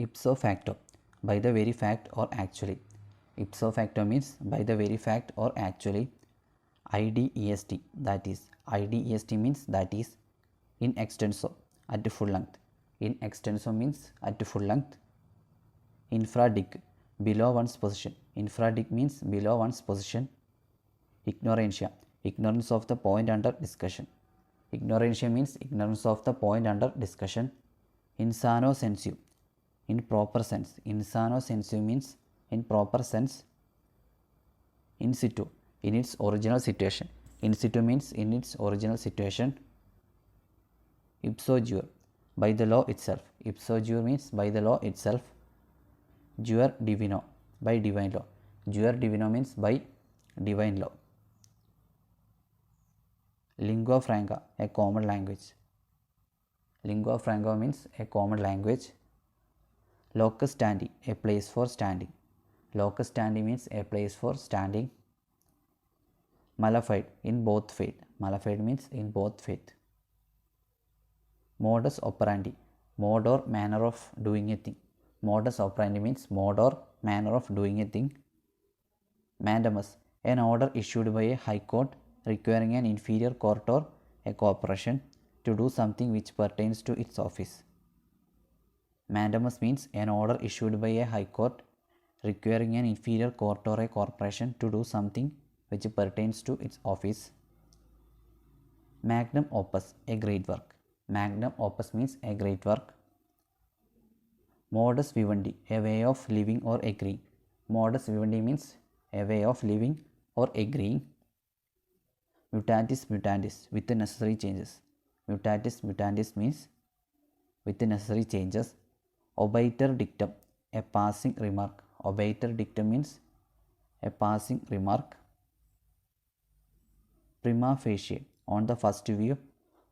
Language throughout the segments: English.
Ipso facto, by the very fact or actually. Ipso facto means by the very fact or actually. IDEST, that is, IDEST means that is, in extenso, at full length. In extenso means at full length. Infradic, below one's position. Infradic means below one's position. Ignorantia, ignorance of the point under discussion. Ignorantia means ignorance of the point under discussion. Insano sensu, in proper sense. Insano sensu means in proper sense. In situ, in its original situation. In situ means in its original situation. Ipso jure, by the law itself. Ipso jure means by the law itself. Jure divino, by divine law. Jure divino means by divine law. Lingua franca, a common language. Lingua franca means a common language. Locus standi, a place for standing. Locus standi means a place for standing. Malafide, in both faith. Malafide means in both faith. Modus operandi, mode or manner of doing a thing. Modus operandi means mode or manner of doing a thing. Mandamus, an order issued by a high court requiring an inferior court or a corporation to do something which pertains to its office. Mandamus means an order issued by a high court requiring an inferior court or a corporation to do something which pertains to its office. Magnum opus, a great work. Magnum opus means a great work. Modus vivendi, a way of living or agreeing. Modus vivendi means a way of living or agreeing. Mutatis mutandis, with the necessary changes. Mutatis mutandis means with the necessary changes. Obiter dictum, a passing remark. Obiter dictum means a passing remark. Prima facie, on the first view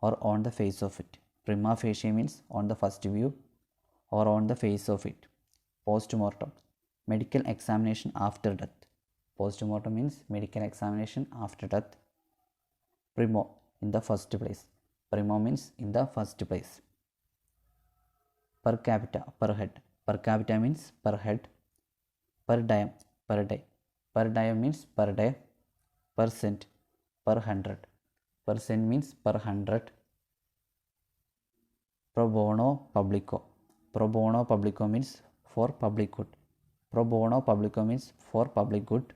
or on the face of it. Prima facie means on the first view or on the face of it. Postmortem, medical examination after death. Postmortem means medical examination after death. Primo, in the first place. Primo means in the first place. Per capita, per head. Per capita means per head. Per diem, per day. Per diem means per day. Per cent, per hundred. Per cent means per hundred. Pro bono publico. Pro bono publico means for public good. Pro bono publico means for public good.